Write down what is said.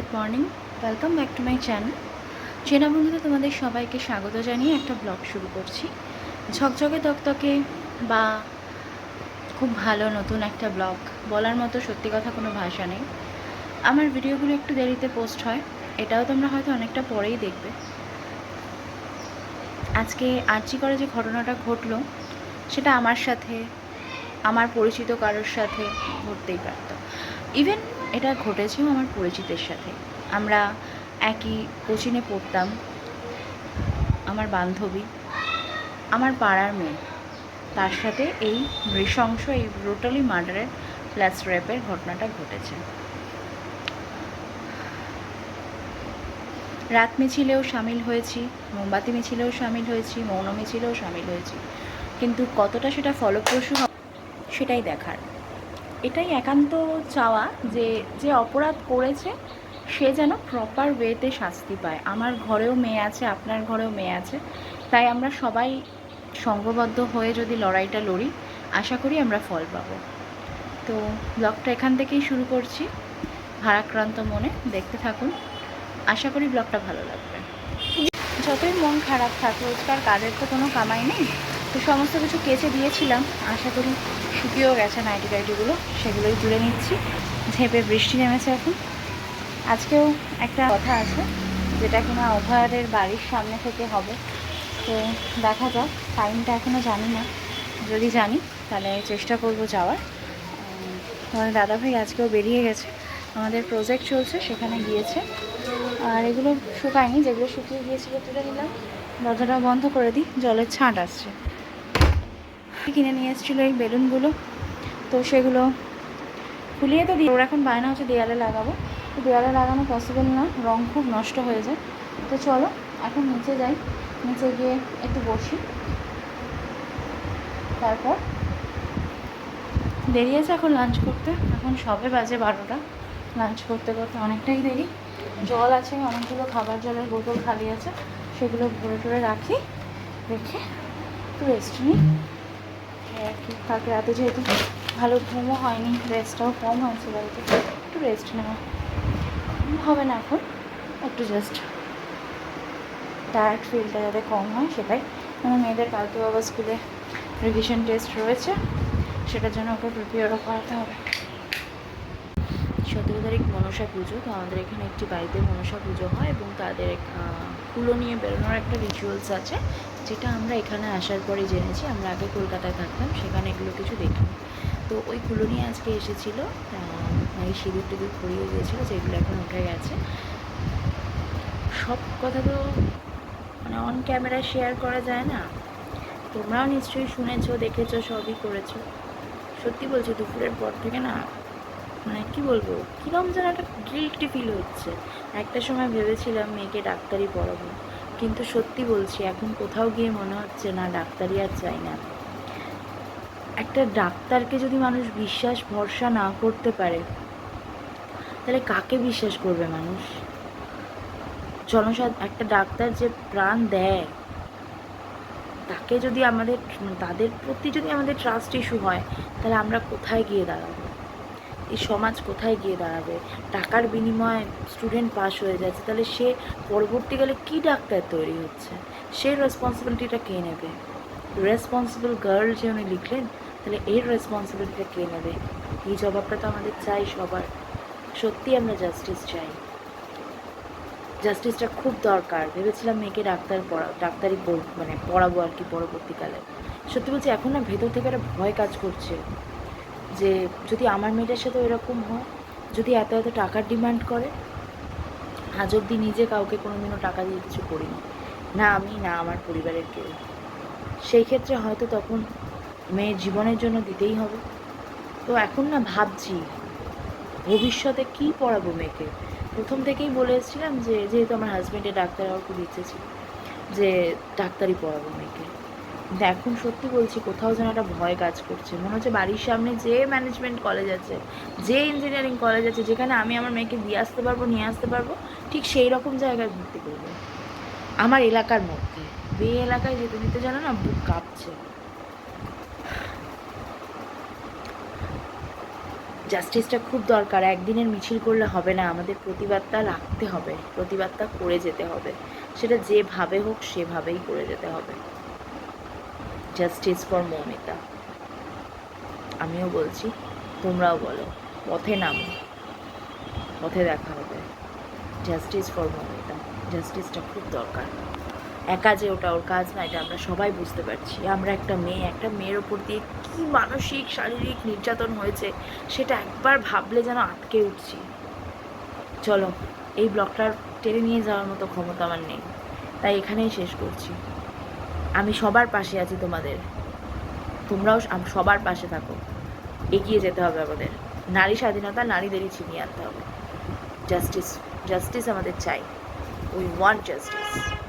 Good morning, welcome back to my channel. চেনা বন্ধুতে তোমাদের সবাইকে স্বাগত জানিয়ে একটা ব্লগ শুরু করছি। ঝকঝকে তকতকে বা খুব ভালো নতুন একটা ব্লগ, বলার মতো সত্যি কথা কোনো ভাষা নেই। আমার ভিডিওগুলো একটু দেরিতে পোস্ট হয়, এটাও তোমরা হয়তো অনেকটা পরেই দেখবে। আজকে আরজি করে যে ঘটনাটা ঘটলো সেটা আমার সাথে, আমার পরিচিত কারোর সাথে ঘটতেই পারত। ইভেন এটা ঘটেছেও আমার পরিচিতের সাথে। আমরা একই কোচিনে পড়তাম, আমার বান্ধবী, আমার পাড়ার মেয়ে, তার সাথে এই নৃশংস, এই ব্রুটালি মার্ডারের প্লাস রেপের ঘটনাটা ঘটেছে। রাত মিছিলেও সামিল হয়েছি, মোমবাতি মিছিলেও সামিল হয়েছি, মৌন মিছিলেও সামিল হয়েছি, কিন্তু কতটা সেটা ফলপ্রসূ সেটাই দেখার। এটাই একান্ত চাওয়া যে যে অপরাধ করেছে সে যেন প্রপার ওয়েতে শাস্তি পায়। আমার ঘরেও মেয়ে আছে, আপনার ঘরেও মেয়ে আছে, তাই আমরা সবাই সঙ্ঘবদ্ধ হয়ে যদি লড়াইটা লড়ি, আশা করি আমরা ফল পাবো। তো ব্লগটা এখান থেকেই শুরু করছি, ভারাক্রান্ত মনে দেখতে থাকুন। আশা করি ব্লগটা ভালো লাগবে। যতই মন খারাপ থাক, রোজকার কাজের তো কোনো কামাই নেই, তো সমস্ত কিছু কেচে দিয়েছিলাম, আশা করি শুকিয়েও গেছে নাইটি টাইটিগুলো, সেগুলোই তুলে নিচ্ছি। ঝেঁপে বৃষ্টি নেমেছে এখন। আজকেও একটা কথা আছে যেটা কিনা অভয়ারের বাড়ির সামনে থেকে হবে, তো দেখা যাক, টাইমটা এখনও জানি না, যদি জানি তাহলে চেষ্টা করব যাওয়ার। আমাদের দাদাভাই আজকেও বেরিয়ে গেছে, আমাদের প্রজেক্ট চলছে সেখানে গিয়েছে। আর এগুলো শুকায়নি, যেগুলো শুকিয়ে গিয়েছিলো তুলে নিলাম। দরজাটা বন্ধ করে দিই, জলের ছাঁট আসছে। কিনে নিয়ে এসেছিলো এই বেলুনগুলো, তো সেগুলো খুলিয়ে তো দিই। ওর এখন বায়না হচ্ছে দেয়ালে লাগাবো, তো দেয়ালে লাগানো পসিবল না, রং খুব নষ্ট হয়ে যায়। তো চলো এখন নিচে যাই, নিচে গিয়ে একটু বসি, তারপর দেরি আছে এখন লাঞ্চ করতে। এখন সবে বাজে 12টা, লাঞ্চ করতে করতে অনেকটাই দেরি। জল আছে অনেকগুলো, খাবার জলের বোতল খালি আছে, সেগুলো ভরে টরে রাখি, রেখে একটু রেস্ট নিই আর কি। কালকে রাতে যেহেতু ভালো ঘুমও হয়নি, রেস্টটাও কম হয়েছে বাড়িতে, একটু রেস্ট নেওয়া হবে না এখন, একটু জাস্ট টায়ার্ড ফিলটা যাতে কম হয় সেটাই। আমার মেয়েদের কালকেও আবার স্কুলে রিভিশন টেস্ট রয়েছে, সেটার জন্য ওকে প্রিপেয়ারও করাতে হবে। 17 তারিখ মনসা পুজো, তো আমাদের এখানে একটি বাড়িতে মনসা পুজো হয় এবং তাদের কুলো নিয়ে বেরোনোর একটা রিচুয়ালস আছে, যেটা আমরা এখানে আসার পরে জেনেছি। আমরা আগে কলকাতায় থাকতাম, সেখানে এগুলো কিছু দেখিনি। তো ওই কুলো নিয়ে আজকে এসেছিলো, এই সিঁদুর টিঁদুর পরিয়ে দিয়েছিলো, যেগুলো এখন উঠে গেছে। সব কথা তো মানে অন ক্যামেরা শেয়ার করা যায় না, তোমরাও নিশ্চয়ই শুনেছো, দেখেছো, সবই করেছো। সত্যি বলছি, দুপুরের পর থেকে না, মানে কী বলবো, কীরকম যেন একটা গিল্টি ফিল হচ্ছে। একটা সময় ভেবেছিলাম মেয়েকে ডাক্তারি পড়াবো, কিন্তু সত্যি বলছি এখন কোথাও গিয়ে মনে হচ্ছে না, ডাক্তারি আর চাই না। একটা ডাক্তারকে যদি মানুষ বিশ্বাস ভরসা না করতে পারে, তাহলে কাকে বিশ্বাস করবে মানুষ? একটা ডাক্তার যে প্রাণ দেয়, তাকে যদি আমাদের, তাদের প্রতি যদি আমাদের ট্রাস্ট ইস্যু হয়, তাহলে আমরা কোথায় গিয়ে দাঁড়াবো? এই সমাজ কোথায় গিয়ে দাঁড়াবে? টাকার বিনিময়ে স্টুডেন্ট পাস হয়ে যাচ্ছে, তাহলে সে পরবর্তীকালে কী ডাক্তার তৈরি হচ্ছে? সেই রেসপন্সিবিলিটিটা কে নেবে? রেসপন্সিবল গার্ল যে উনি লিখলেন, তাহলে এর রেসপন্সিবিলিটিটা কে নেবে? এই জবাবটা তো আমাদের চাই সবার। সত্যি আমরা জাস্টিস চাই, জাস্টিসটা খুব দরকার। ভেবেছিলাম মেয়েকে ডাক্তারি মানে পড়াবো আর কি পরবর্তীকালে। সত্যি বলছি, এখন না ভেতর থেকে একটা ভয় কাজ করছে যে যদি আমার মেয়েটার সাথে এরকম হয়, যদি এত এত টাকার ডিমান্ড করে। আজ অবধি নিজে কাউকে কোনোদিনও টাকা দিয়ে কিছু করিনি, না আমি, না আমার পরিবারের কেউ। সেই ক্ষেত্রে হয়তো তখন মেয়ের জীবনের জন্য দিতেই হবে। তো এখন না ভাবছি ভবিষ্যতে কী পড়াবো মেয়েকে। প্রথম থেকেই বলেছিলাম যে যেহেতু আমার হাজব্যান্ডের ডাক্তার হওয়ার খুব ইচ্ছে ছিল, যে ডাক্তারি পড়াবো মেয়েকে। কিন্তু এখন সত্যি বলছি, কোথাও যেন একটা ভয় কাজ করছে। মনে হচ্ছে বাড়ির সামনে যে ম্যানেজমেন্ট কলেজ আছে, যে ইঞ্জিনিয়ারিং কলেজ আছে, যেখানে আমি আমার মেয়েকে দিয়ে আসতে পারবো, নিয়ে আসতে পারবো, ঠিক সেই রকম জায়গায় ভর্তি করবো আমার এলাকার মধ্যে। এই এলাকায় যেতে দিতে জানো না, বুক কাঁপছে। জাস্টিসটা খুব দরকার। একদিনের মিছিল করলে হবে না, আমাদের প্রতিবাদটা রাখতে হবে, প্রতিবাদটা করে যেতে হবে, সেটা যেভাবে হোক সেভাবেই করে যেতে হবে। Justice for Moumita. আমিও বলছি, তোমরাও বলো, পথে নামো, পথে দেখা হবে। জাস্টিস ফর মৌমিতা, জাস্টিসটা খুব দরকার। একা যে ওটা ওর কাজ না, এটা আমরা সবাই বুঝতে পারছি। আমরা একটা মেয়ের ওপর দিয়ে কী মানসিক শারীরিক নির্যাতন হয়েছে সেটা একবার ভাবলে যেন আটকে উঠছি। চলো, এই ব্লগটা টেনে নিয়ে যাওয়ার মতো ক্ষমতা আমার নেই, তাই এখানেই শেষ করছি। আমি সবার পাশে আছি তোমাদের, তোমরাও সবার পাশে থাকো। এগিয়ে যেতে হবে আমাদের। নারী স্বাধীনতা নারীদেরই ছিনিয়ে আনতে হবে। জাস্টিস, জাস্টিস আমাদের চাই। We want justice.